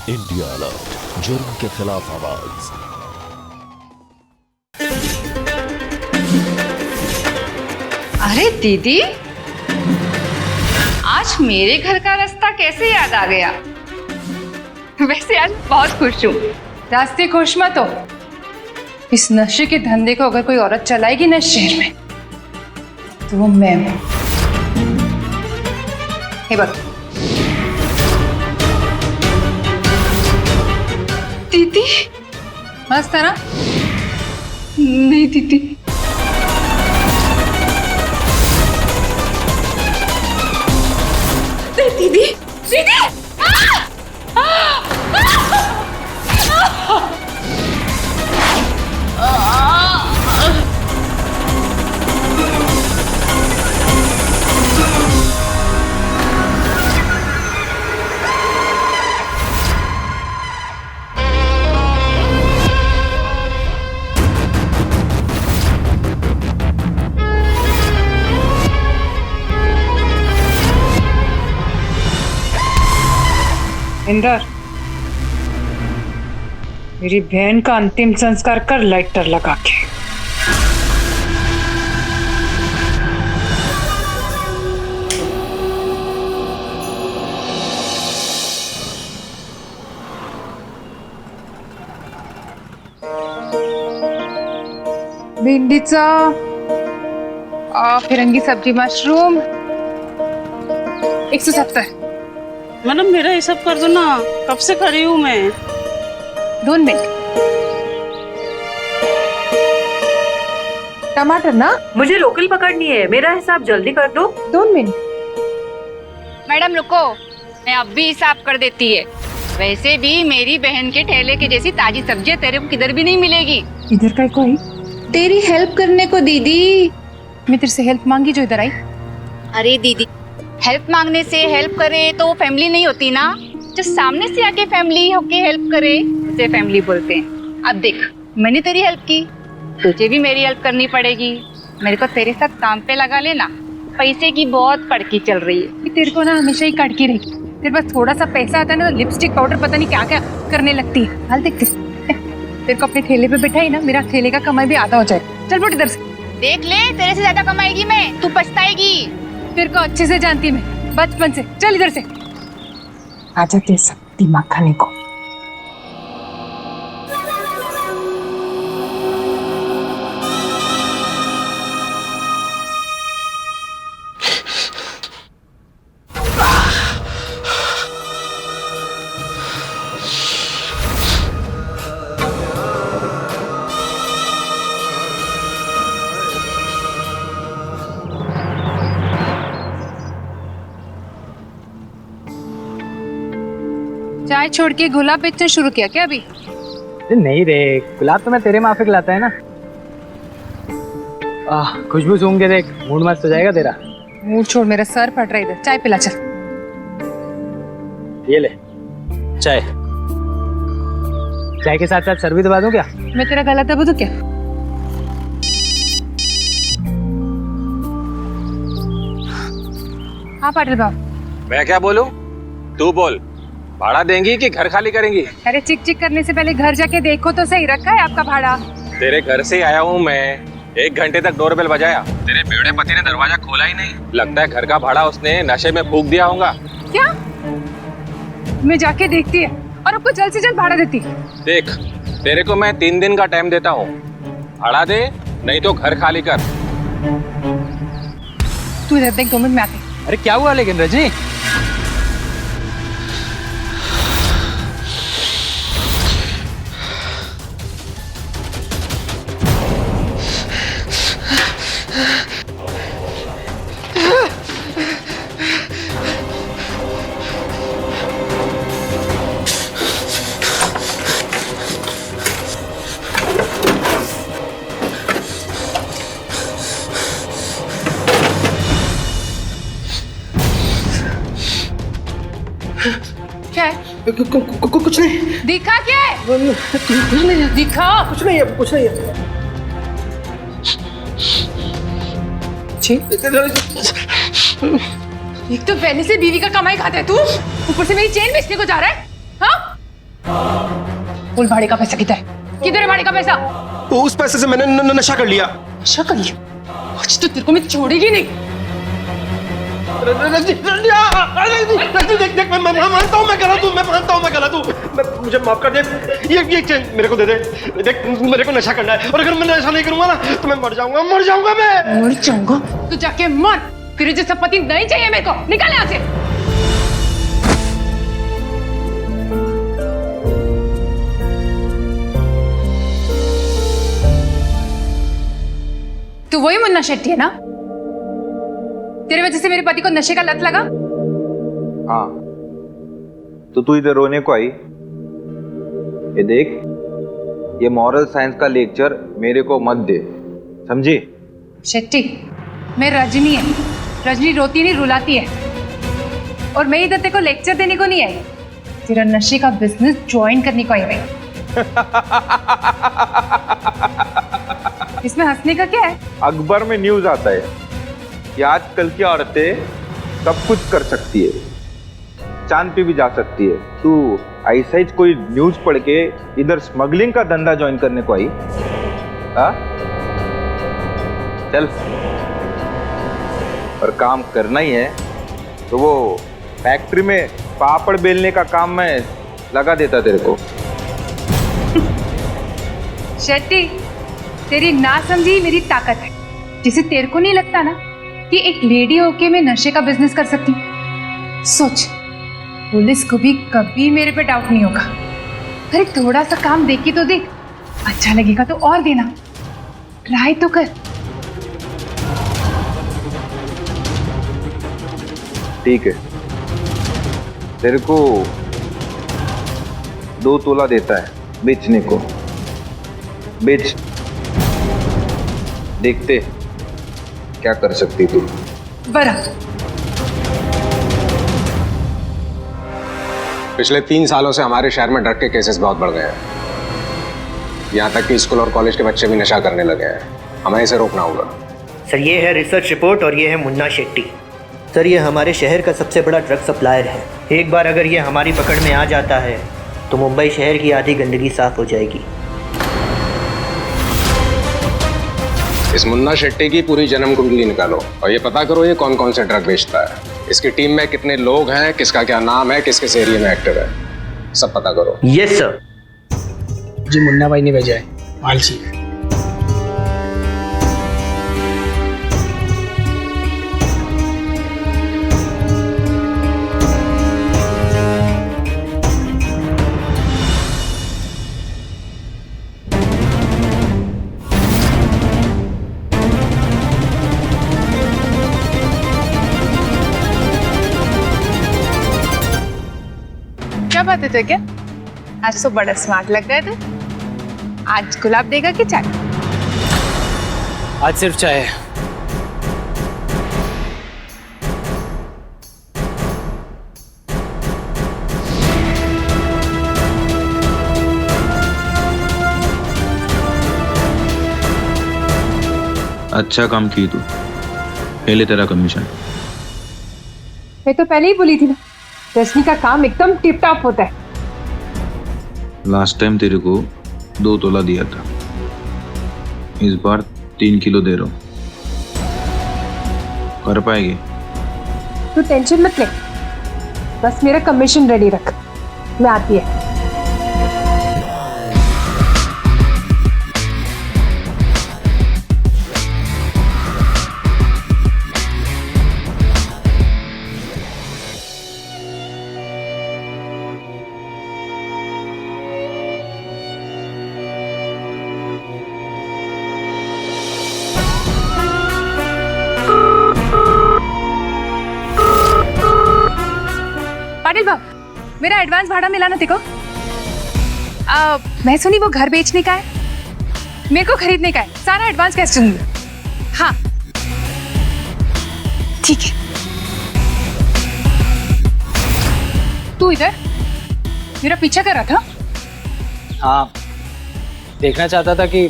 India alert, जुर्म के खिलाफ आवाज। अरे दीदी, आज मेरे घर का रास्ता कैसे याद आ गया? वैसे आज बहुत खुश हूँ। रास्ते खुश मत हो। इस नशे के धंधे को अगर कोई औरत चलाएगी ना शहर में, तो वो मैं हूँ। हे बक दीदी, मस्त है ना? नहीं दीदी, दीदी दीदी इंदर, मेरी बहन का अंतिम संस्कार कर लाइटर लगा के। भेंडीचा फिरंगी सब्जी मशरूम 170। मैडम मेरा हिसाब कर दो ना, कब से खड़ी हूँ मैं। 2 मिनट। टमाटर ना? मुझे लोकल पकड़नी है, मेरा हिसाब जल्दी कर दो। 2 मिनट। मैडम रुको, मैं अब भी हिसाब कर देती है। वैसे भी मेरी बहन के ठेले के जैसी ताजी सब्जियां तेरे को किधर भी नहीं मिलेगी। इधर का कोई तेरी हेल्प करने को दीदी। मैं तेरे से हेल्प मांगी जो इधर आई। अरे दीदी, हेल्प मांगने से हेल्प करे तो वो फैमिली नहीं होती ना। जो सामने से आके फैमिली होके हेल्प करे उसे फैमिली बोलते हैं। अब देख, मैंने तेरी हेल्प की, तुझे भी मेरी हेल्प करनी पड़ेगी। मेरे को तेरे साथ काम पे लगा लेना। पैसे की बहुत कड़की चल रही है। तेरे को ना हमेशा ही कड़की रहेगी। तेरे पास थोड़ा सा पैसा आता है ना तो लिपस्टिक पाउडर पता नहीं क्या क्या करने लगती है। हाल देख, तेरे को अपने ठेले पे बैठाई ना, मेरा ठेले का कमाई भी आधा हो जाए। चल फुट इधर से। देख ले, तेरे से ज्यादा कमाएगी मैं, तू पछताएगी। तेरे को अच्छे से जानती मैं, बचपन से। चल इधर से। आ जाते सब दिमाग खाने को। चाय छोड़ के गुलाब बेचना शुरू किया क्या अभी? नहीं रे, गुलाब तो मैं तेरे माफिक लाता है ना। खुशबू सूंघ के देख, मूड मस्त हो जाएगा तेरा। मूड छोड़, मेरा सर फट रहा है। इधर चाय पिला। चल ये ले चाय। चाय के साथ साथ सर भी दबा दूं क्या? मैं तेरा गला दबा दूं क्या? हाँ पाटिल बाबू। मैं क्या बोलूं? तू बोल। भाड़ा देंगी कि घर खाली करेंगी? अरे चिक चिक करने से पहले घर जाके देखो तो सही। रखा है आपका भाड़ा? तेरे घर से आया हूँ मैं। 1 घंटे तक डोरबेल बजाया, तेरे बेवड़े पति ने दरवाजा खोला ही नहीं। लगता है घर का भाड़ा उसने नशे में फूंक दिया होगा। क्या? मैं जाके देखती है और आपको जल्द से जल्द भाड़ा देती। देख, तेरे को मैं 3 दिन का टाइम देता हूँ। भाड़ा दे, नहीं तो घर खाली कर। तू इधर देख, 2 मिनट में आती। अरे क्या हुआ लेकिन रजनी? क्या है? कुछ नहीं। दिखा क्या है? कुछ नहीं है। दिखा। कुछ नहीं है, कुछ नहीं है। एक तो पहले से बीवी का कमाई खाता है तू, ऊपर से मेरी चेन बेचने को जा रहा है। हाँ? बोल भाड़े का पैसा किधर है? किधर है भाड़े का पैसा? तो उस पैसे से मैंने नशा कर लिया। नशा कर लिया? आज तो तेरे को मैं छोड़ेगी नहीं। देख मैं मानता हूँ मैं गलत हूँ, मैं मानता हूँ मैं गलत हूँ, मुझे माफ कर दे। ये चेन मेरे को दे दे। देख मेरे को नशा करना है और अगर मैं नशा नहीं करूंगा ना तो मैं मर जाऊंगा मैं। मर जाऊंगा? तू जाके मर। तेरे जैसा पति नहीं चाहिए मेरे को। निकल यहाँ से। तू वही मुन्ना शेट्टी है ना? तेरे वजह से मेरे पति को नशे का लत लगा। हाँ, तो तू इधर रोने को आई? ये देख, ये मॉरल साइंस का लेक्चर मेरे को मत दे, समझी? शेट्टी, मैं रजनी है। रजनी रोती नहीं रुलाती है। और मैं इधर तेरे को लेक्चर देने को नहीं आई, तेरा नशे का बिजनेस ज्वाइन करने को आई हुई। इसमें हंसने का क्या है? अखबार में न्यूज आता है कि आजकल की औरतें सब कुछ कर सकती है, चांद पे भी जा सकती है। तू ऐसा ही कोई न्यूज पढ़ के इधर स्मगलिंग का धंधा ज्वाइन करने को आई? हाँ, चल, और काम करना ही है तो वो फैक्ट्री में पापड़ बेलने का काम मैं लगा देता तेरे को। शेट्टी, तेरी ना समझी मेरी ताकत है, जिसे तेरे को नहीं लगता ना कि एक लेडी होके मैं नशे का बिजनेस कर सकती हूँ। सोच, पुलिस को भी कभी मेरे पे डाउट नहीं होगा। अरे थोड़ा सा काम देखी तो देख, अच्छा लगेगा तो और देना, ट्राई तो कर। ठीक है, तेरे को 2 तोला देता है बेचने को, बेच, देखते क्या कर सकती तू। बरा, पिछले 3 सालों से हमारे शहर में ड्रग के केसेस बहुत बढ़ गए हैं। यहाँ तक कि स्कूल और कॉलेज के बच्चे भी नशा करने लगे हैं। हमें इसे रोकना होगा। सर, ये है रिसर्च रिपोर्ट और ये है मुन्ना शेट्टी। सर, ये हमारे शहर का सबसे बड़ा ड्रग सप्लायर है। एक बार अगर ये हमारी पकड़ में आ जाता है तो मुंबई शहर की आधी गंदगी साफ हो जाएगी। इस मुन्ना शेट्टी की पूरी जन्म कुंडली निकालो और ये पता करो ये कौन कौन से ड्रग बेचता है, इसकी टीम में कितने लोग हैं, किसका क्या नाम है, किस किस एरिया में एक्टिव है, सब पता करो। Yes sir. जी, मुन्ना भाई ने भेजा है, माल चाहिए। क्या बात है? तो क्या आज तो बड़ा स्मार्ट लग रहा है तू। आज गुलाब देगा कि चाय? आज सिर्फ चाय है। अच्छा काम की तू, पहले तेरा कमीशन। मैं तो पहले ही बोली थी ना, रजनी का काम एकदम टिप टॉप होता है। लास्ट टाइम तेरे को 2 तोला दिया था, इस बार 3 किलो दे रहा हूँ, कर पाएगी? तू टेंशन मत ले, बस मेरा कमीशन रेडी रख, मैं आती है। पाटिल बाब, मेरा एडवांस भाड़ा मिला ना तेको? मैं सुनी वो घर बेचने का है, मेरे को खरीदने का है, सारा एडवांस कैश दूंगी। हाँ ठीक है। तू इधर मेरा पीछा कर रहा था? हाँ, देखना चाहता था कि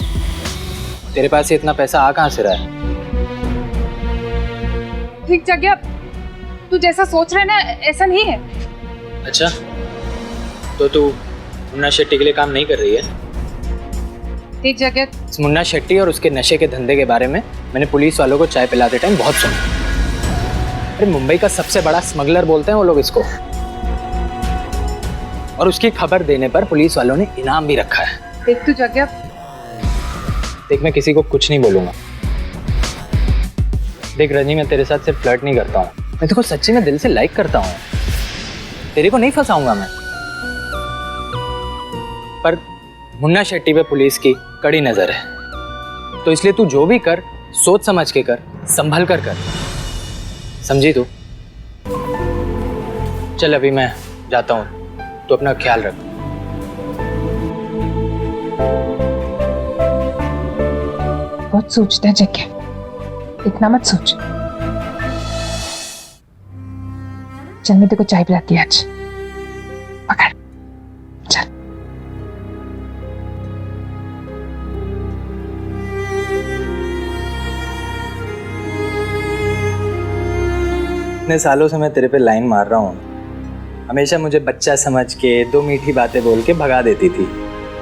तेरे पास से इतना पैसा आ कहाँ से रहा है। ठीक जगह, तू जैसा सोच रहा है ना ऐसा नहीं है। अच्छा, तो तू मुन्ना शेट्टी के लिए काम नहीं कर रही है? एक जगह इस मुन्ना शेट्टी और उसके नशे के धंधे के बारे में मैंने पुलिस वालों को चाय पिलाते टाइम बहुत सुना। अरे मुंबई का सबसे बड़ा स्मगलर बोलते हैं वो लोग इसको। और उसकी खबर देने पर पुलिस वालों ने इनाम भी रखा है। देख तू जगह, देख मैं किसी को कुछ नहीं बोलूंगा। देख रजनी, मैं तेरे साथ सिर्फ फ्लर्ट नहीं करता हूँ, मैं तेरे को सच्ची में दिल से लाइक करता हूँ। तेरे को नहीं फंसाऊंगा मैं। पर मुन्ना शेट्टी पे पुलिस की कड़ी नजर है, तो इसलिए तू जो भी कर सोच समझ के कर, संभल कर कर, समझी तू? चल अभी मैं जाता हूँ, तो अपना ख्याल रख। बहुत सोचता है जगह, इतना मत सोच। चल मैं तेरे को चाय पिलाती आज, पकड़ चल। इतने सालों से मैं तेरे पे लाइन मार रहा हूँ, हमेशा मुझे बच्चा समझ के दो मीठी बातें बोल के भगा देती थी।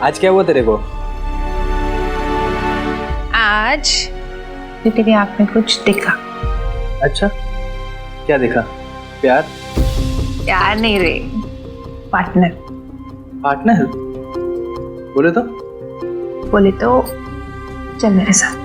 आज क्या हुआ तेरे को? आज तेरी आंख में कुछ दिखा। अच्छा, क्या दिखा? प्यार? प्यार नहीं रे, पार्टनर। पार्टनर? बोले तो चल मेरे साथ।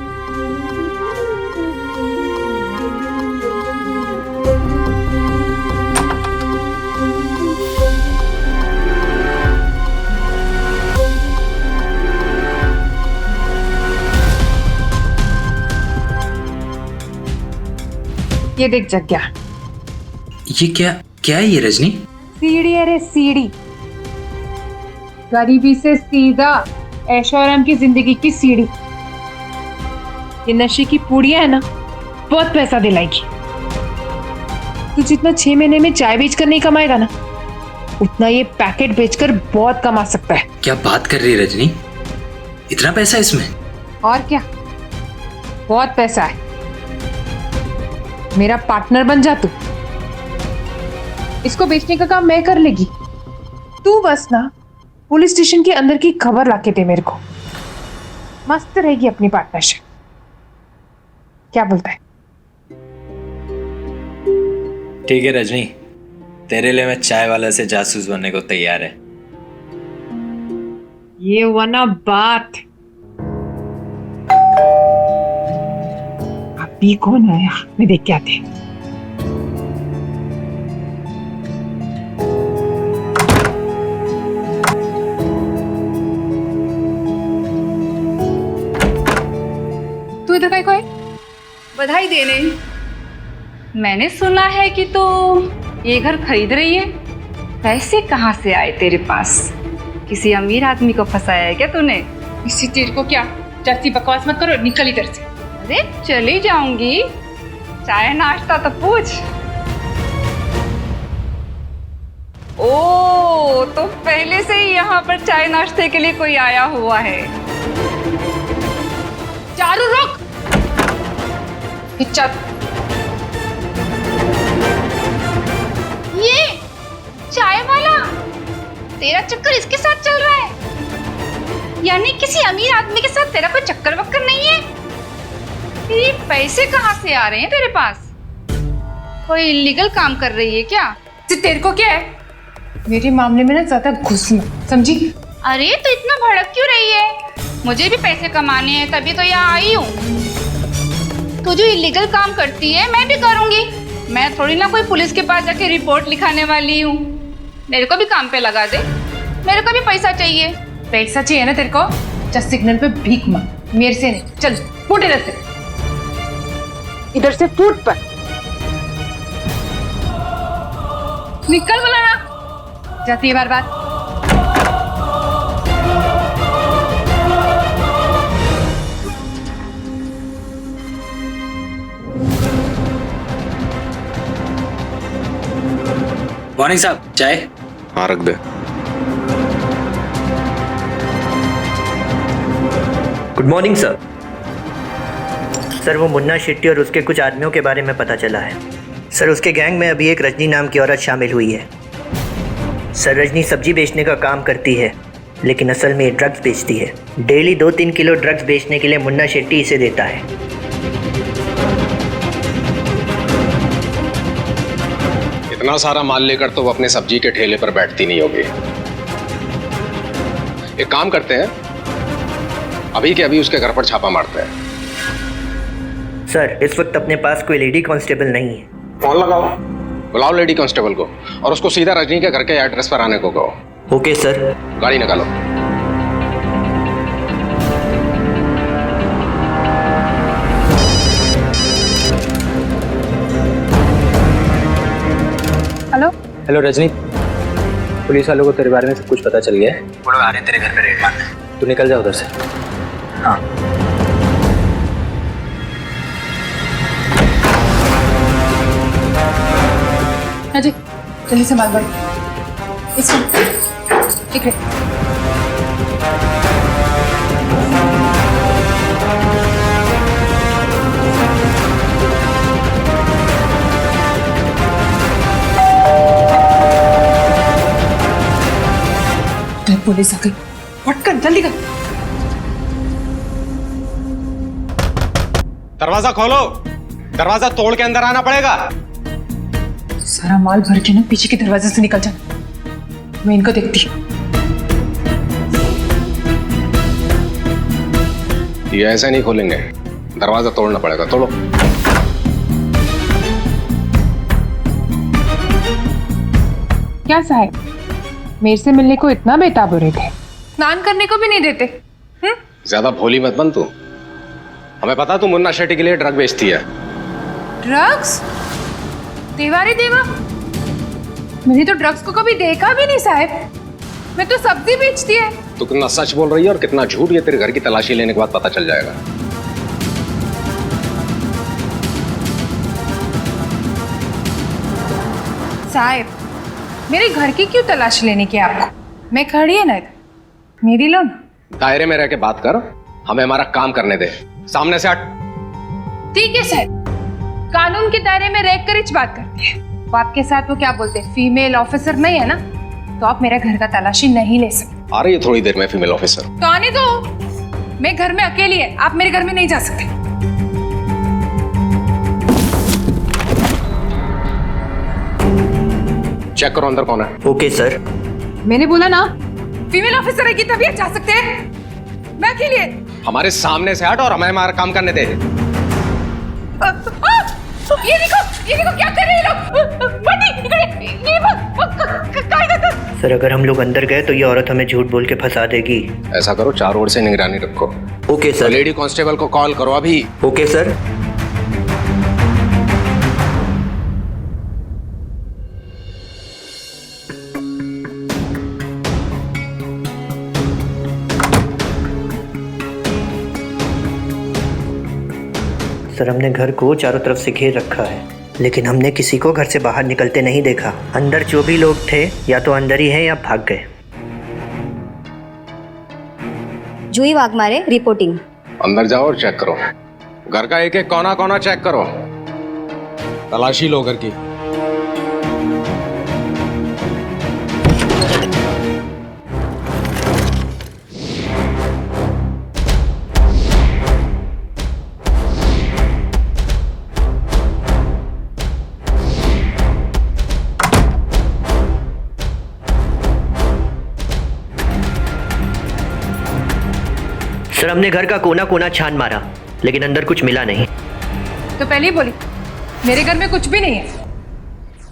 ये देख जग्या, ये क्या है ये रजनी? सीढ़ी है रे, सीढ़ी। गरीबी से सीधा ऐशोआराम की जिंदगी की सीढ़ी। ये नशे की पूड़ियां है ना, बहुत पैसा दिलाएगी। तू जितना 6 महीने में चाय बेचकर नहीं कमाएगा ना, उतना ये पैकेट बेचकर बहुत कमा सकता है। क्या बात कर रही है रजनी? इतना पैसा इसमें? और क्या, बहुत पैसा है। मेरा पार्टनर बन जा तू, इसको बेचने का काम मैं कर लेगी। तू बस ना पुलिस स्टेशन के अंदर की खबर लाके दे मेरे को, मस्त रहेगी अपनी पार्टनरशिप। क्या बोलता है? ठीक है रजनी, तेरे लिए मैं चाय वाला से जासूस बनने को तैयार है। ये हुआ ना बात। अभी कौन आया, मैं देख के आती हूँ। तू इधर का कोई बधाई देने? मैंने सुना है कि तू ये घर खरीद रही है। पैसे कहाँ से आए तेरे पास? किसी अमीर आदमी को फंसाया है क्या तूने? इसी तेरे को क्या, जाती बकवास मत करो, निकल इधर से। अरे चली जाऊंगी, चाय नाश्ता तो पूछ। ओ, तो पहले से ही यहाँ पर चाय नाश्ते के लिए कोई आया हुआ है। चारू रुक, ये चाय वाला तेरा चक्कर इसके साथ चल रहा है? यानी किसी अमीर आदमी के साथ तेरा कोई चक्कर वक्कर नहीं है? ये पैसे कहाँ से आ रहे हैं तेरे पास? कोई इलीगल काम कर रही है क्या? तेरे को क्या है? मेरे मामले में ना ज्यादा घुसना, समझी? अरे तो इतना भड़क क्यों रही है? मुझे भी पैसे कमाने हैं, तभी तो यहाँ आई हूँ। तू जो इलीगल काम करती है मैं भी करूंगी। मैं थोड़ी ना कोई पुलिस के पास जाके रिपोर्ट लिखाने वाली हूँ। मेरे को भी काम पे लगा दे, मेरे को भी पैसा चाहिए। पैसा चाहिए ना तेरे को? जस्ट सिग्नल पे भीख मांग, मेरे से नहीं। चल फूट इधर से, इधर से फूट पर निकल। बोला ना जाती है बार बार। मॉर्निंग साहब, चाय? हाँ रख दे। Good morning sir. सर वो मुन्ना शेट्टी और उसके कुछ आदमियों के बारे में पता चला है। सर उसके गैंग में अभी एक रजनी नाम की औरत शामिल हुई है। सर रजनी सब्जी बेचने का काम करती है लेकिन असल में ये ड्रग्स बेचती है। डेली 2-3 किलो ड्रग्स बेचने के लिए मुन्ना शेट्टी इसे देता है। इतना सारा माल लेकर तो वो अपने सब्जी के ठेले पर बैठती नहीं होगी। एक काम करते हैं, अभी के अभी उसके घर पर छापा मारते हैं। सर, इस वक्त अपने पास कोई लेडी कांस्टेबल नहीं है। फोन लगाओ, बुलाओ लेडी कांस्टेबल को और उसको सीधा रजनी के घर के एड्रेस पर आने को कहो। Okay sir. गाड़ी निकालो। हेलो हेलो रजनी, पुलिस वालों को तेरे बारे में सब कुछ पता चल गया है। वो लोग आ रहे हैं तेरे घर पे रेड मारने। तू निकल जा उधर से। हाँ। अजय जल्दी से माल भरो। इसको ठीक है। पुलिस आ गई, फट कर जल्दी कर। दरवाजा खोलो, दरवाजा तोड़ के अंदर आना पड़ेगा। सारा माल भर के ना पीछे के दरवाजे से निकल जाना, मैं इनको देखती हूँ। ये ऐसे नहीं खोलेंगे, दरवाजा तोड़ना पड़ेगा। तोड़ो। क्या साहब, मेरे से मिलने को इतना बेताब हो रहे थे, स्नान करने को भी नहीं देते। ज्यादा भोली मत बन तू। हमें पता तू मुन्ना शेट्टी के लिए ड्रग बेचती है। ड्रग्स? देवा रे देवा, मैंने तो ड्रग्स को कभी देखा भी नहीं साहब। मैं तो सब्जी बेचती है। तू कितना सच बोल रही है और कितना झूठ, ये तेरे घर की तलाशी लेने के बाद पता चल जाएगा। साहब, मेरे घर की क्यों तलाश लेने की आपको? मैं खड़ी है ना, मेरी लो ना। दायरे में रह के बात कर, हमें हमारा काम करने दे। सामने से हट। ठीक है साहब, कानून के दायरे में रहकर ही बात करती है। तो आपके साथ वो क्या बोलते हैं, फीमेल ऑफिसर नहीं है ना, तो आप मेरा घर का तलाशी नहीं ले सकते। आ रही है थोड़ी देर में फीमेल ऑफिसर। तो आने दो, मैं घर में अकेली है, आप मेरे घर में नहीं जा सकते। चेक करो अंदर कौन है। Okay sir. मैंने बोला ना, फीमेल ऑफिसर है कि तभी जा सकते हैं। मैं अकेली है। हमारे सामने से हट और हमें हमारा काम करने दे। ये देखो क्या कर रहे हैं लोग। सर, अगर हम लोग अंदर गए तो ये औरत हमें झूठ बोल के फंसा देगी। ऐसा करो, चारों ओर से निगरानी रखो। Okay sir. लेडी कांस्टेबल को कॉल करो अभी। Okay sir. सर, हमने घर को चारों तरफ से घेर रखा है, लेकिन हमने किसी को घर से बाहर निकलते नहीं देखा। अंदर जो भी लोग थे या तो अंदर ही हैं या भाग गए। जूही वाघमारे रिपोर्टिंग। अंदर जाओ और चेक करो, घर का एक एक कोना कोना चेक करो, तलाशी लो घर की। सर, हमने घर का कोना कोना छान मारा, लेकिन अंदर कुछ मिला नहीं। तो पहले ही बोली, मेरे घर में कुछ भी नहीं है।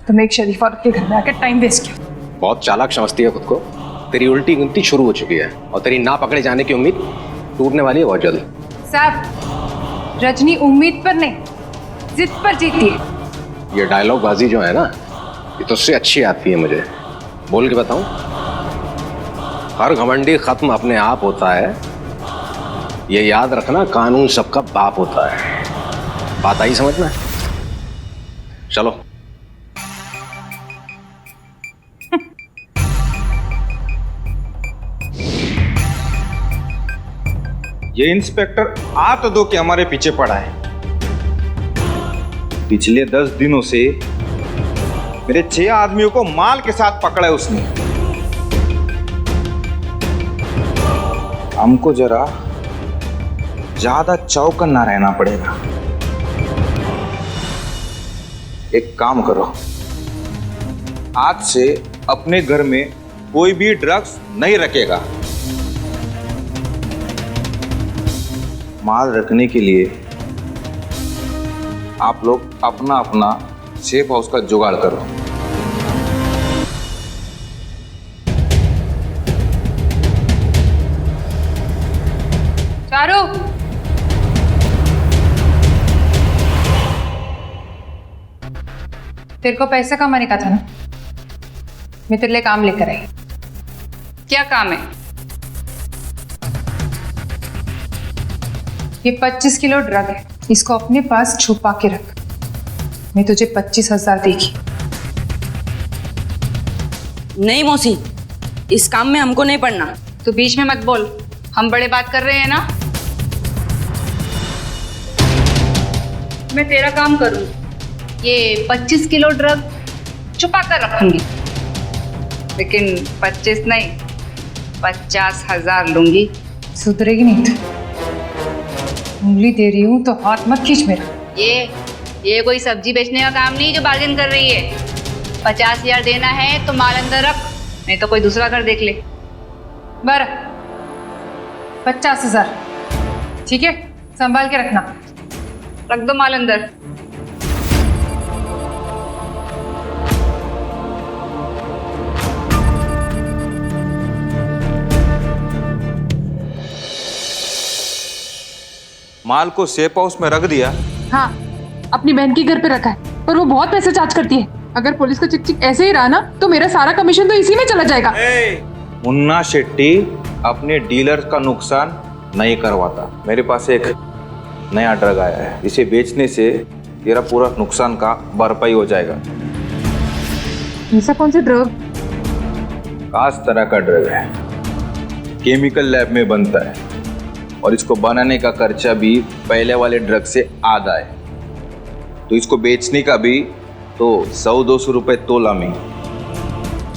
तुम एक शरीफ औरत के घर में आकर टाइम वेस्ट किया। बहुत चालाक समझती है खुद को। तेरी उल्टी गिनती शुरू हो चुकी है और तेरी ना पकड़े जाने की उम्मीद टूटने वाली है बहुत जल्द। साहब, रजनी उम्मीद पर नहीं, जिद पर जीती है। ये डायलॉग बाजी जो है ना, ये तो उससे अच्छी आती है मुझे। बोल के बताऊं, हर घमंडी खत्म अपने आप होता है, ये याद रखना, कानून सबका बाप होता है। बात आई समझ में? चलो। ये इंस्पेक्टर आ तो दो कि हमारे पीछे पड़ा है। पिछले 10 दिनों से मेरे 6 आदमियों को माल के साथ पकड़ा है उसने। हमको जरा ज्यादा चौकन्ना रहना पड़ेगा। एक काम करो, आज से अपने घर में कोई भी ड्रग्स नहीं रखेगा। माल रखने के लिए आप लोग अपना अपना सेफ हाउस का जुगाड़ करो। चारू, तेरे को पैसे कमाने का था ना, मैं तेरे लिए काम लेकर आई। क्या काम है? ये 25 किलो ड्रग है, इसको अपने पास छुपा के रख। मैं तुझे 25,000 देगी। नहीं मौसी, इस काम में हमको नहीं पड़ना। तू बीच में मत बोल, हम बड़े बात कर रहे हैं ना। मैं तेरा काम करूँ, ये 25 किलो ड्रग छुपा कर रखूंगी, लेकिन 25 नहीं 50,000 लूंगी। सुधरेगी नहीं तो उंगली दे रही हूँ तो हाथ मत खींच मेरा। ये कोई सब्जी बेचने का काम नहीं जो बार्गेन कर रही है। 50,000 देना है तो माल अंदर रख, नहीं तो कोई दूसरा घर देख ले। 50,000 ठीक है, संभाल के रखना। रख दो माल अंदर। माल को सेफ हाउस में रख दिया? हाँ, अपनी बहन के घर पे रखा है, पर वो बहुत पैसे चार्ज करती है। अगर पुलिस का चिक चिक ऐसे ही रहा ना तो मेरा सारा कमीशन तो इसी में चला जाएगा। मुन्ना शेट्टी अपने डीलर का नुकसान नहीं करवाता। मेरे पास एक नया ड्रग आया है, इसे बेचने से तेरा पूरा नुकसान का भरपाई हो जाएगा। ऐसा कौन सा ड्रग? खास तरह का ड्रग है, केमिकल लैब में बनता है और इसको बनाने का खर्चा भी पहले वाले ड्रग से आधा है। तो इसको बेचने का भी तो 100-200 रुपए तोला में।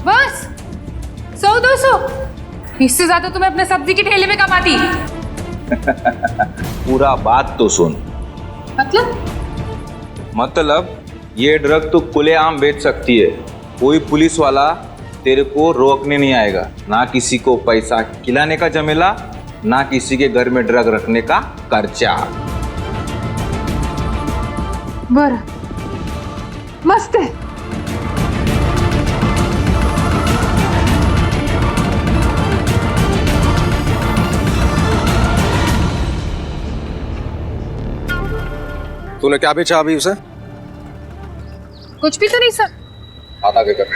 बस 100-200? इससे ज्यादा तो मैं अपने सब्जी के ठेले में कमाती। पूरा बात तो सुन। मतलब ये ड्रग तो खुलेआम बेच सकती है, कोई पुलिस वाला तेरे को रोकने नहीं आएगा। ना किसी को पैसा खिलाने का झमेला, ना किसी के घर में ड्रग रखने का खर्चा। बरं, मस्त है। तूने क्या बेचा अभी उसे? कुछ भी तो नहीं सर। हाथ आगे कर।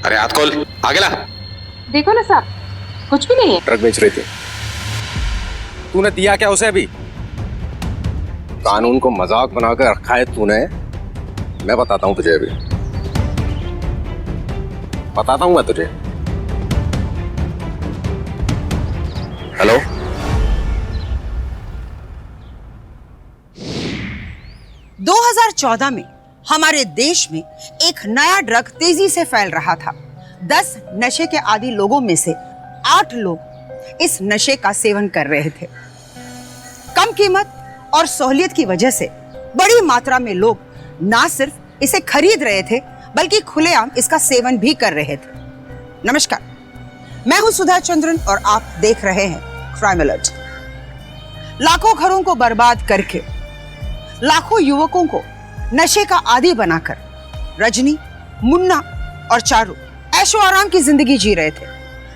अरे हाथ खोल, आगे ला। देखो ना साहब, कुछ भी नहीं है। ट्रक बेच रही थी। तूने दिया क्या उसे अभी? कानून को मजाक बनाकर रखा है तूने। मैं बताता हूं तुझे, अभी बताता हूं मैं तुझे। हेलो, दो 2014 में हमारे देश में एक नया ड्रग तेजी से फैल रहा था। 10 नशे के आदी लोगों में से 8 लोग इस नशे का सेवन कर रहे थे। कम कीमत और सहूलियत की वजह से बड़ी मात्रा में लोग ना सिर्फ इसे खरीद रहे थे बल्कि खुलेआम इसका सेवन भी कर रहे थे। नमस्कार, मैं हूं सुधा चंद्रन और आप देख रहे हैं क्राइम अलर्ट। लाखों घरों को बर्बाद करके, लाखों युवकों को नशे का आदी बनाकर रजनी, मुन्ना और चारू ऐशो आराम की जिंदगी जी रहे थे।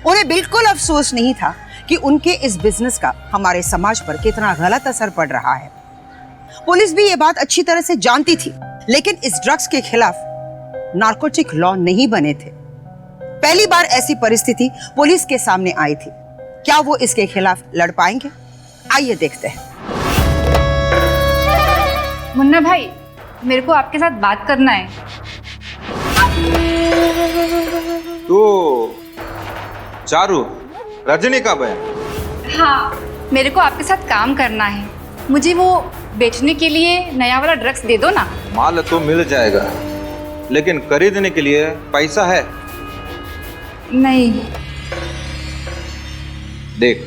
उन्हें बिल्कुल अफसोस नहीं था कि उनके इस बिजनेस का हमारे समाज पर कितना गलत असर पड़ रहा है। पुलिस भी ये बात अच्छी तरह से जानती थी, लेकिन इस ड्रग्स के खिलाफ नार्कोटिक लॉ नहीं बने थे। पहली बार ऐसी परिस्थिति पुलिस के सामने आई थी। क्या वो इसके खिलाफ लड़ पाएंगे? आइए देखते हैं। मुन्ना भाई, मेरे को आपके साथ बात करना है। तो चारू, रजनी का बहन? हाँ, मेरे को आपके साथ काम करना है। मुझे वो बेचने के लिए नया वाला ड्रग्स दे दो ना। माल तो मिल जाएगा, लेकिन खरीदने के लिए पैसा है? नहीं। देख,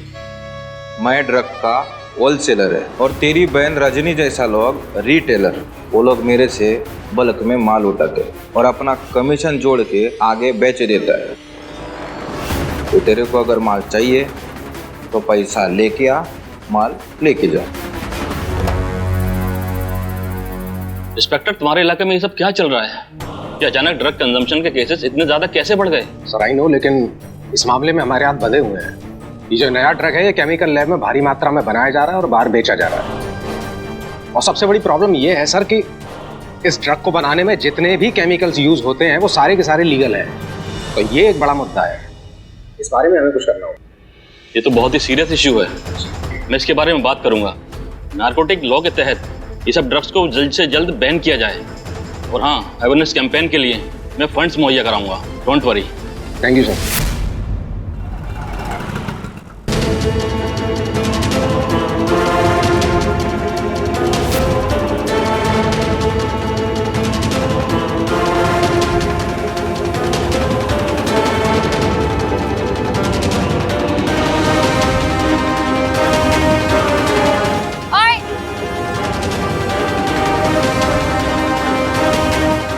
मैं ड्रग का होलसेलर है और तेरी बहन रजनी जैसा लोग रिटेलर। वो लोग मेरे से बल्क में माल उठाते और अपना कमीशन जोड़ के आगे बेच देता है। तो तेरे को अगर माल चाहिए तो पैसा लेके आ, माल लेके जा। इंस्पेक्टर, तुम्हारे इलाके में ये सब क्या चल रहा है? कि अचानक ड्रग कंजम्पशन के केसेस इतने ज्यादा कैसे बढ़ गए? सर आई नो, लेकिन इस मामले में हमारे हाथ बंधे हुए हैं। ये जो नया ड्रग है ये केमिकल लैब में भारी मात्रा में बनाया जा रहा है और बाहर बेचा जा रहा है। और सबसे बड़ी प्रॉब्लम ये है सर कि इस ड्रग को बनाने में जितने भी केमिकल्स यूज होते हैं वो सारे के सारे लीगल हैं। तो ये एक बड़ा मुद्दा है, इस बारे में हमें कुछ करना होगा। ये तो बहुत ही सीरियस इश्यू है, मैं इसके बारे में बात करूंगा। नारकोटिक लॉ के तहत ये सब ड्रग्स को जल्द से जल्द बैन किया जाए। और हाँ, अवेयरनेस कैंपेन के लिए मैं फंड्स मुहैया कराऊंगा, don't worry. Thank you sir.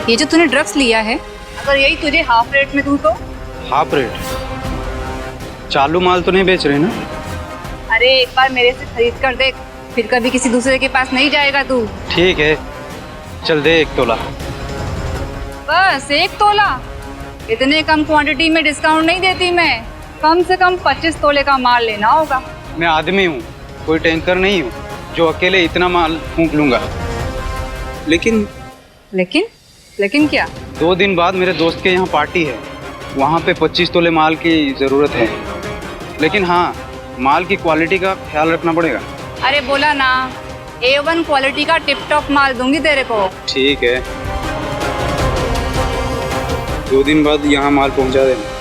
ये जो तूने ड्रग्स लिया है, अगर यही तुझे हाफ रेट में दूं तो? Half rate? चालू माल तो नहीं बेच रहे ना? अरे एक बार मेरे से खरीद कर देख, फिर कभी किसी दूसरे के पास नहीं जाएगा तू। ठीक है, चल दे 1 तोला। बस 1 तोला? इतने कम क्वांटिटी में डिस्काउंट नहीं देती मैं। कम से कम 25 तोले का माल लेना होगा। मैं आदमी हूँ, कोई टैंकर नहीं हूँ जो अकेले इतना माल फूंक लूंगा। लेकिन लेकिन क्या? 2 दिन बाद मेरे दोस्त के यहाँ पार्टी है, वहाँ पे 25 तोले माल की ज़रूरत है। लेकिन हाँ, माल की क्वालिटी का ख्याल रखना पड़ेगा। अरे बोला ना, A1 क्वालिटी का टिप टॉप माल दूंगी तेरे को। ठीक है, 2 दिन बाद यहाँ माल पहुँचा देना।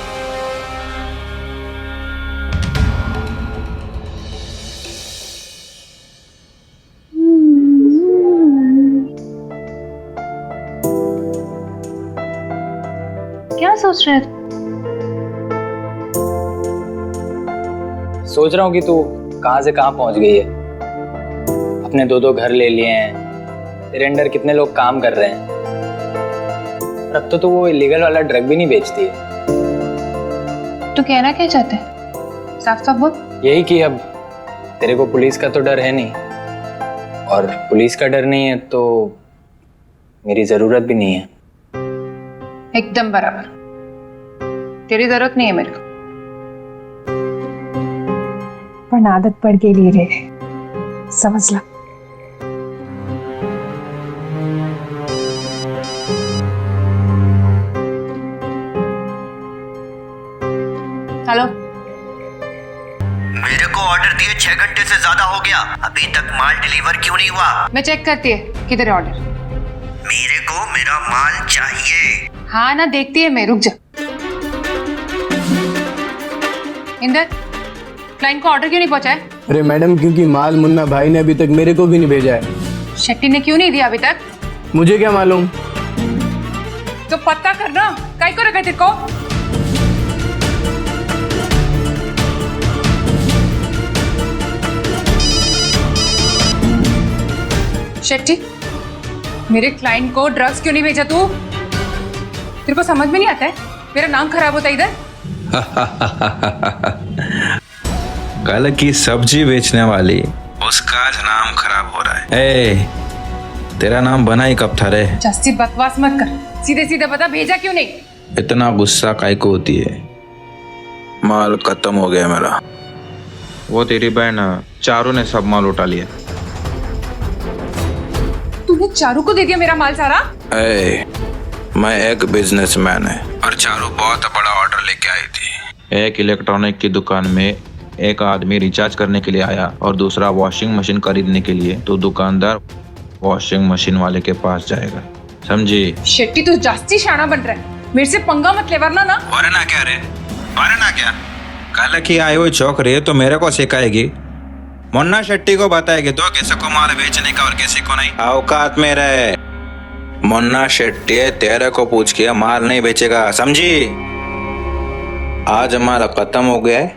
क्या सोच रहे थे? सोच रहा हूँ कि तू कहाँ से कहाँ पहुँच गई है। अपने 2 घर ले लिए हैं, तेरे अंडर कितने लोग काम कर रहे हैं। और अब तो तू वो इलीगल वाला ड्रग भी नहीं बेचती है। तू कहना क्या चाहते है? साफ साफ बोल। यही कि अब तेरे को पुलिस का तो डर है नहीं, और पुलिस का डर नहीं है तो मेरी जरूरत भी नहीं है। एकदम बराबर, तेरी जरूरत नहीं है मेरे को। पर आदत पड़ के लिए रे, समझ ला। हेलो, मेरे को ऑर्डर दिए 6 घंटे से ज्यादा हो गया, अभी तक माल डिलीवर क्यों नहीं हुआ? मैं चेक करती है किधर है ऑर्डर। मेरे को मेरा माल चाहिए। हाँ ना, देखती है मैं, रुक जा। इंदर, क्लाइंट को ऑर्डर क्यों नहीं पहुंचा है? अरे मैडम, क्योंकि माल मुन्ना भाई ने अभी तक मेरे को भी नहीं भेजा है। शेट्टी ने क्यों नहीं दिया अभी तक? मुझे क्या मालूम। तो पता करना, काहे को रखा तेरे को? शेट्टी, मेरे क्लाइंट को ड्रग्स क्यों नहीं भेजा तू? तेरे को समझ में नहीं आता है? मेरा नाम खराब होता है इधर। कल की सब्जी बेचने वाली, उसका आज नाम खराब हो रहा है। ए, तेरा नाम बना ही कब था रे? जास्ती बकवास मत कर, सीधे सीधे बता भेजा क्यों नहीं? इतना गुस्सा काहे को होती है? माल खत्म हो गया मेरा। वो तेरी बहन चारू ने सब माल उठा लिया। तूने चारू को दे दिया मेरा माल सारा? ए, मैं एक बिजनेसमैन है और चारू बहुत बड़ा ऑर्डर लेके आई थी। एक इलेक्ट्रॉनिक की दुकान में एक आदमी रिचार्ज करने के लिए आया और दूसरा वॉशिंग मशीन खरीदने के लिए, तो दुकानदार वॉशिंग मशीन वाले के पास जाएगा, समझी? शेट्टी, तू जास्ती शाना बन रहा है, मेरे से पंगा मत ले वरना ना। वरना क्या रे? वरना क्या? कल की आई हुई छोकरी तो मेरे को सिखाएगी, मुन्ना शेट्टी को बताएगी तो किसी को माल बेचने का और किसी को नहीं। औकात में रहे। मुन्ना शेट्टी तेरे को पूछ के माल नहीं बेचेगा, समझी? आज माल खत्म हो गया है,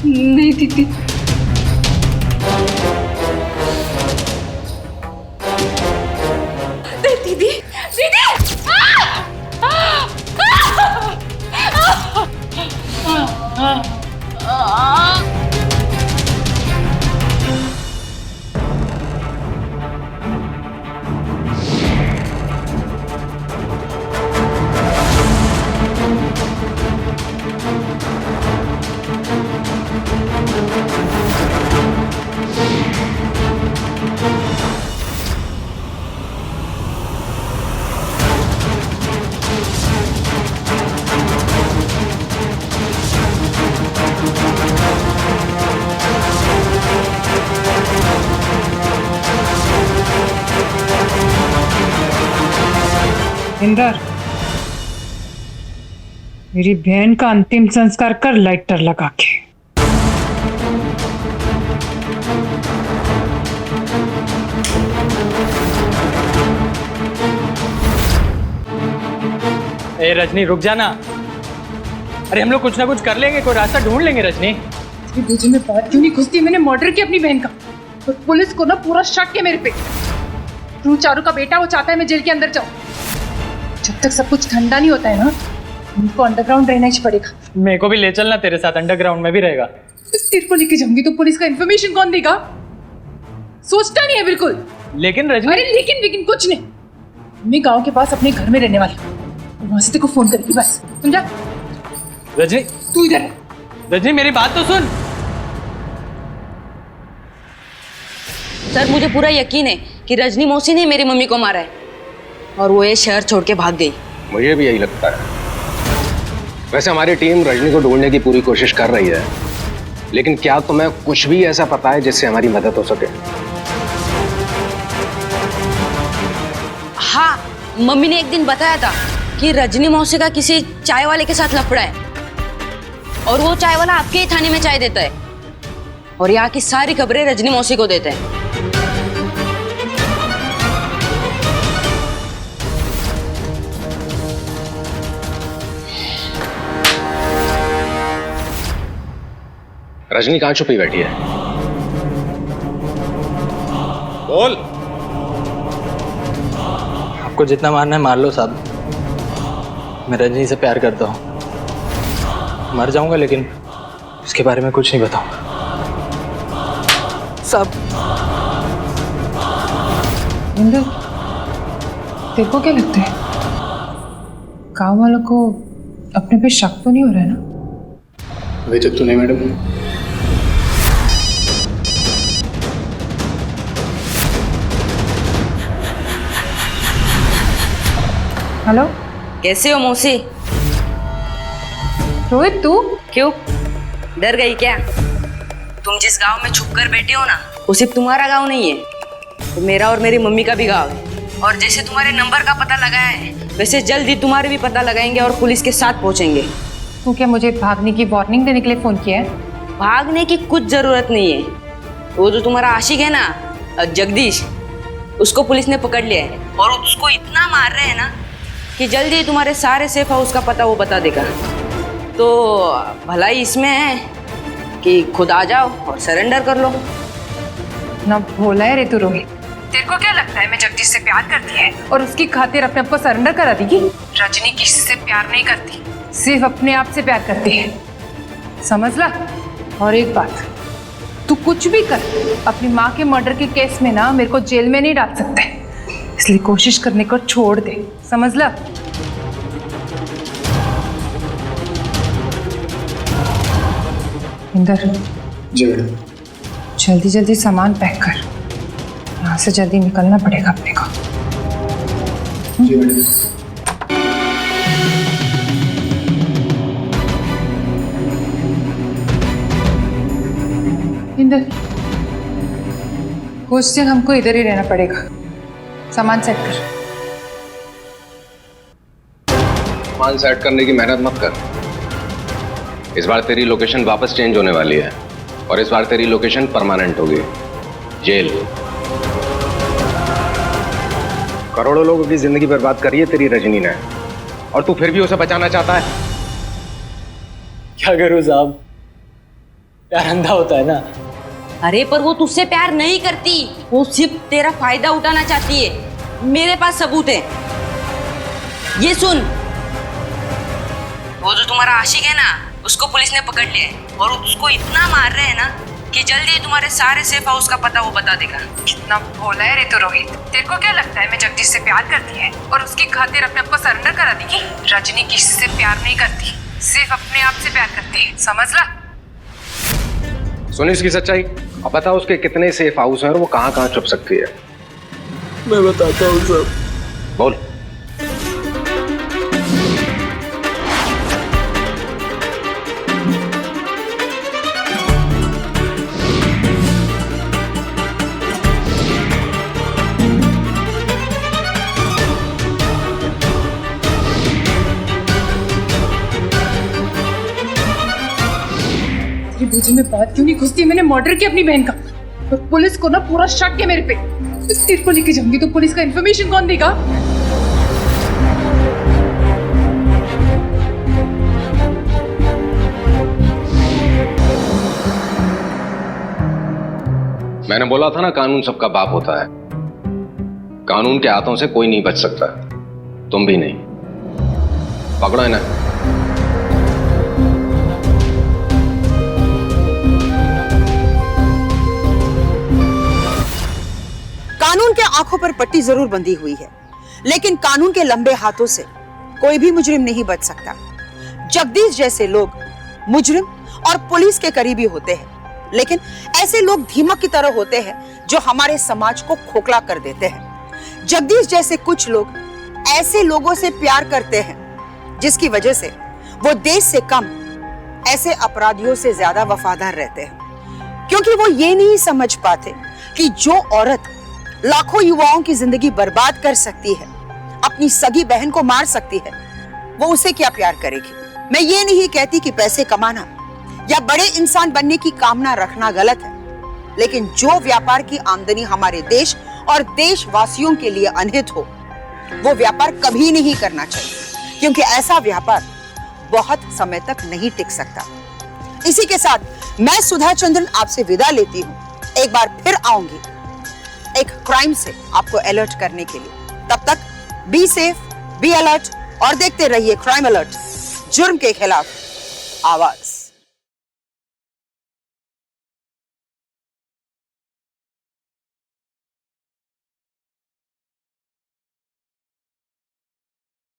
नहीं दीदी, दीदी दीदी इंदर, मेरी बहन का अंतिम संस्कार कर लाइटर लगा के। ए रजनी रुक जाना। अरे हम लोग कुछ ना कुछ कर लेंगे, कोई रास्ता ढूंढ लेंगे रजनी। तुझे में बात क्यों नहीं घुसती? मैंने मर्डर किया अपनी बहन का, तो पुलिस को ना पूरा शक है मेरे पे। तू चारू का बेटा, वो चाहता है मैं जेल के अंदर जाऊं। जब तक सब कुछ ठंडा नहीं होता है ना, उनको अंडरग्राउंड रहना ही पड़ेगा। मेरे को भी ले चलना तेरे साथ, अंडरग्राउंड में भी रहेगा। तेरे को लेके जाऊंगी तो पुलिस का इंफॉर्मेशन कौन देगा? सोचता नहीं है बिल्कुल। लेकिन रजनी, अरे लेकिन कुछ नहीं। मैं गांव के पास अपने घर में रहने वाली हूँ, वहां से तेरे को फोन करेगी बस, समझा? रजनी तू इधर। रजनी मेरी बात तो सुन। सर मुझे पूरा यकीन है कि रजनी मौसी ने मेरी मम्मी को मारा है और वो ये शहर छोड़ के भाग गई। मुझे भी यही लगता है। वैसे हमारी टीम रजनी को ढूंढने की पूरी कोशिश कर रही है, लेकिन क्या तुम्हें कुछ भी ऐसा पता है जिससे हमारी मदद हो सके? हाँ, मम्मी ने एक दिन बताया था कि रजनी मौसी का किसी चाय वाले के साथ लफड़ा है और वो चाय वाला आपके ही थाने में चाय देता है और यहाँ की सारी खबरें रजनी मौसी को देते हैं। रजनी कहाँ छुपी बैठी है? बोल। आपको जितना मारना है मार लो साहब। मैं रजनी से प्यार करता हूँ, मर जाऊंगा लेकिन इसके बारे में कुछ नहीं बताऊंगा साहब। इंदु, तेरे को क्या लगता है, गाँव वालों को अपने पे शक तो नहीं हो रहा है ना? अभी तक तो नहीं मैडम। हेलो, कैसे हो मौसी? रोहित तू? क्यों, डर गई क्या? तुम जिस गांव में छुपकर बैठे हो ना, वो सिर्फ तुम्हारा गांव नहीं है, तो मेरा और मेरी मम्मी का भी गांव है। और जैसे तुम्हारे नंबर का पता लगाया है, वैसे जल्द ही तुम्हारे भी पता लगाएंगे और पुलिस के साथ पहुंचेंगे। तू क्या मुझे भागने की वार्निंग देने के लिए फोन किया है? भागने की कुछ जरूरत नहीं है। वो जो तुम्हारा आशिक है ना, जगदीश, उसको पुलिस ने पकड़ लिया है और उसको इतना मार रहे हैं ना कि जल्दी ही तुम्हारे सारे सेफ हाउस का पता वो बता देगा। तो भलाई इसमें है कि खुद आ जाओ और सरेंडर कर लो। ना भोला है रे तू रोहित। तेरे को क्या लगता है मैं जगदीश से प्यार करती है और उसकी खातिर अपने आप को सरेंडर करा देगी? रजनी किसी से प्यार नहीं करती, सिर्फ अपने आप से प्यार करती है, समझ ला। और एक बात, तू कुछ भी कर, अपनी माँ के मर्डर के केस में ना मेरे को जेल में नहीं डाल सकते, इसलिए कोशिश करने को छोड़ दे, समझ ला। इंदर जी मैडम। जल्दी जल्दी सामान पैक कर, यहाँ से जल्दी निकलना पड़ेगा अपने को। जी मैडम। इंदर, कुछ दिन हमको इधर ही रहना पड़ेगा, सामान सेट कर। सामान सेट करने की मेहनत मत कर। इस बार तेरी लोकेशन वापस चेंज होने वाली है और इस बार तेरी लोकेशन परमानेंट होगी, जेल। करोड़ों लोगों की जिंदगी बर्बाद करी है तेरी रजनी ने, और तू फिर भी उसे बचाना चाहता है। क्या करूं साहब, प्यार अंधा होता है ना। अरे पर वो तुझसे प्यार नहीं करती, वो सिर्फ तेरा फायदा उठाना चाहती है। मेरे पास सबूत है, ये सुन। वो जो तुम्हारा आशिक है ना, उसको पुलिस ने पकड़ लिया है और उसको इतना मार रहे हैं ना कि जल्दी तुम्हारे सारे सेफ हाउस का पता वो बता देगा। कितना भोला है रे तो रोहित। तेरे को क्या लगता है मैं जगदीश से प्यार करती है और उसकी खातिर अपने आप को सरेंडर करा देगी? रजनी किसी से प्यार नहीं करती, सिर्फ अपने आप से प्यार करती है, समझ ला। सुन इसकी सच्चाई। अब बता उसके कितने सेफ हाउस हैं और वो कहाँ कहाँ छुप सकती है? मैं बताता हूँ सब। बोल। बुझे में बात क्यों नहीं घुसती? मैंने मर्डर किया अपनी बहन का और पुलिस को ना पूरा शक है मेरे पे। तेरे को लेके जाऊंगी तो पुलिस का इंफॉर्मेशन कौन देगा? मैंने बोला था ना, कानून सबका बाप होता है। कानून के हाथों से कोई नहीं बच सकता, तुम भी नहीं। पकड़ो इन्हें। कानून के आंखों पर पट्टी जरूर बंधी हुई है, लेकिन कानून के लंबे हाथों से कोई भी मुजरिम नहीं बच सकता। जगदीश जैसे लोग मुजरिम और पुलिस के करीबी होते हैं, लेकिन ऐसे लोग दीमक की तरह होते हैं जो हमारे समाज को खोखला कर देते हैं। जगदीश जैसे कुछ लोग ऐसे लोगों से प्यार करते हैं जिसकी वजह से वो देश से कम ऐसे अपराधियों से ज्यादा वफादार रहते हैं, क्योंकि वो ये नहीं समझ पाते कि जो औरत लाखों युवाओं की जिंदगी बर्बाद कर सकती है, अपनी सगी बहन को मार सकती है, वो उसे क्या प्यार करेगी। मैं ये नहीं कहती कि पैसे कमाना या बड़े इंसान बनने की कामना रखना गलत है, लेकिन जो व्यापार की आमदनी हमारे देश और देशवासियों के लिए अनहित हो, वो व्यापार कभी नहीं करना चाहिए, क्योंकि ऐसा व्यापार बहुत समय तक नहीं टिक सकता। इसी के साथ मैं सुधा चंद्रन आपसे विदा लेती हूँ। एक बार फिर आऊंगी एक क्राइम से आपको अलर्ट करने के लिए। तब तक बी सेफ, बी अलर्ट और देखते रहिए क्राइम अलर्ट, जुर्म के खिलाफ आवाज।